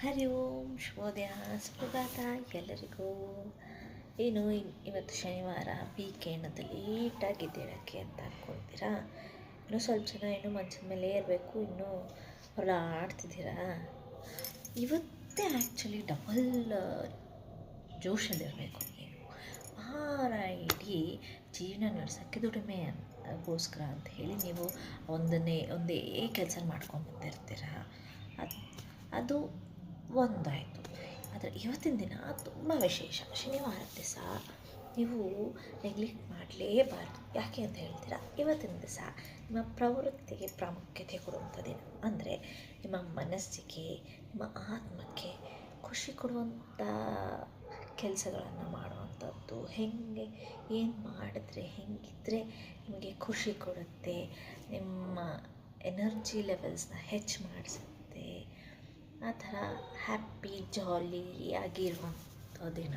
ಹರಿ ಓಂ ಶುಭೋದಯ ಸುಪ್ರಭಾತ ಎಲ್ಲರಿಗೂ. ಏನು ಇವತ್ತು ಶನಿವಾರ ವೀಕೆಂಡ್ ಲೇಟಾಗಿ ಎದ್ದೇಳೋಕ್ಕೆ ಅಂತ ಅಂದ್ಕೊಳ್ತೀರಾ? ಇನ್ನೂ ಸ್ವಲ್ಪ ಜನ ಇನ್ನೂ ಮಂಚದ ಮೇಲೆ ಇರಬೇಕು, ಇನ್ನೂ ಹೊರಡಾಡ್ತಿದ್ದೀರಾ. ಇವತ್ತೇ ಆ್ಯಕ್ಚುಲಿ ಡಬಲ್ ಜೋಶಲ್ಲಿರಬೇಕು ನೀವು. ವಾರ ಇಡೀ ಜೀವನ ನಡೆಸೋಕ್ಕೆ ಗೋಸ್ಕರ ಅಂತ ಹೇಳಿ ನೀವು ಒಂದೇ ಕೆಲಸ ಮಾಡ್ಕೊಂಡು ಬಂದಿರ್ತೀರ. ಅದು ಒಂದಾಯಿತು. ಆದರೆ ಇವತ್ತಿನ ದಿನ ತುಂಬ ವಿಶೇಷ. ಶನಿವಾರದ ದಿವಸ ನೀವು ನೆಗ್ಲೆಕ್ಟ್ ಮಾಡಲೇಬಾರ್ದು. ಯಾಕೆ ಅಂತ ಹೇಳ್ತೀರಾ? ಇವತ್ತಿನ ದಿವಸ ನಿಮ್ಮ ಪ್ರವೃತ್ತಿಗೆ ಪ್ರಾಮುಖ್ಯತೆ ಕೊಡುವಂಥ ದಿನ. ಅಂದರೆ ನಿಮ್ಮ ಮನಸ್ಸಿಗೆ, ನಿಮ್ಮ ಆತ್ಮಕ್ಕೆ ಖುಷಿ ಕೊಡುವಂಥ ಕೆಲಸಗಳನ್ನು ಮಾಡುವಂಥದ್ದು. ಏನು ಮಾಡಿದ್ರೆ ಹೆಂಗಿದ್ರೆ ನಿಮಗೆ ಖುಷಿ ಕೊಡುತ್ತೆ, ನಿಮ್ಮ ಎನರ್ಜಿ ಲೆವೆಲ್ಸ್ನ ಹೆಚ್ಚು ಮಾಡಿಸುತ್ತೆ. ಆ ಥರ ಹ್ಯಾಪಿ ಜಾಲಿಯಾಗಿರುವಂಥ ದಿನ.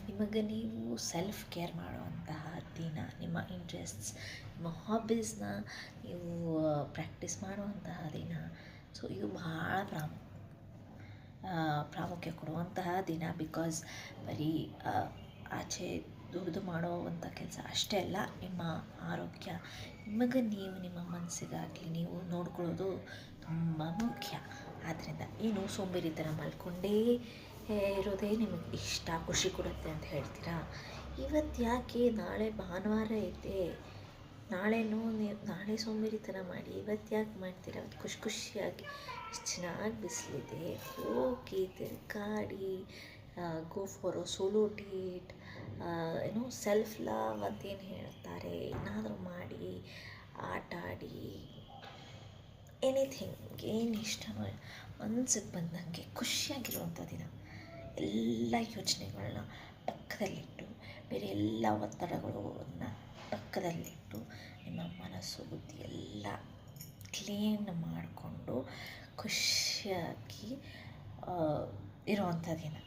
ನಿಮಗೆ ನೀವು ಸೆಲ್ಫ್ ಕೇರ್ ಮಾಡುವಂತಹ ದಿನ. ನಿಮ್ಮ ಇಂಟ್ರೆಸ್ಟ್ಸ್, ನಿಮ್ಮ ಹಾಬೀಸ್ನ ನೀವು ಪ್ರಾಕ್ಟೀಸ್ ಮಾಡುವಂತಹ ದಿನ. ಸೊ ಇದು ಭಾಳ ಪ್ರಾಮುಖ್ಯ ಕೊಡುವಂತಹ ದಿನ. ಬಿಕಾಸ್ ಬರೀ ಆಚೆ ದುಡಿದು ಮಾಡುವಂಥ ಕೆಲಸ ಅಷ್ಟೇ ಅಲ್ಲ, ನಿಮ್ಮ ಆರೋಗ್ಯ, ನಿಮಗೆ ನೀವು ನಿಮ್ಮ ಮನಸ್ಸಿಗಾಗಲಿ ನೀವು ನೋಡ್ಕೊಳ್ಳೋದು ತುಂಬ ಮುಖ್ಯ. ಆದ್ದರಿಂದ ಏನು ಸೋಂಬೇರಿತನ ಮಲ್ಕೊಂಡೇ ಇರೋದೇ ನಿಮಗೆ ಇಷ್ಟ, ಖುಷಿ ಕೊಡುತ್ತೆ ಅಂತ ಹೇಳ್ತೀರಾ? ಇವತ್ತು ಯಾಕೆ? ನಾಳೆ ಭಾನುವಾರ ಐತೆ, ನಾಳೆ ಸೋಂಬೇರಿತನ ಮಾಡಿ. ಇವತ್ತು ಯಾಕೆ ಮಾಡ್ತೀರಾ? ಖುಷಿಯಾಗಿ ಎಷ್ಟು ಚೆನ್ನಾಗಿ ಬಿಸಿಲಿದೆ, ಹೋಗಿ ತಿರುಗಾಡಿ, go for a solo date, self love ಅಂತೇನು ಹೇಳ್ತಾರೆ, ಏನಾದರೂ ಮಾಡಿ, ಆಟ ಆಡಿ, ಎನಿಥಿಂಗ್ ಏನು ಇಷ್ಟ ಮನಸ್ಸಿಗೆ ಬಂದಂಗೆ ಖುಷಿಯಾಗಿರುವಂಥ ದಿನ. ಎಲ್ಲ ಯೋಚನೆಗಳನ್ನ ಪಕ್ಕದಲ್ಲಿಟ್ಟು, ಬೇರೆ ಎಲ್ಲ ಒತ್ತಡಗಳನ್ನು ಪಕ್ಕದಲ್ಲಿಟ್ಟು, ನಿಮ್ಮ ಮನಸ್ಸು ಬುದ್ಧಿ ಎಲ್ಲ ಕ್ಲೀನ್ ಮಾಡಿಕೊಂಡು ಖುಷಿಯಾಗಿ ಇರುವಂಥ ದಿನ.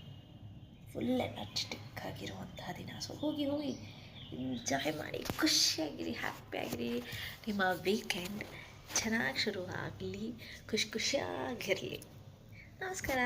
ಫುಲ್ ಎನರ್ಜೆಟಿಕ್ ಆಗಿರುವಂತಹ ದಿನ. ಸೊ ಹೋಗಿ ಎಂಜಾಯ್ ಮಾಡಿ, ಖುಷಿಯಾಗಿರಿ, ಹ್ಯಾಪಿಯಾಗಿರಿ. ನಿಮ್ಮ ವೀಕೆಂಡ್ ಚೆನ್ನಾಗಿ ಶುರು ಆಗಲಿ, ಖುಷಿಯಾಗಿರಲಿ. ನಮಸ್ಕಾರ.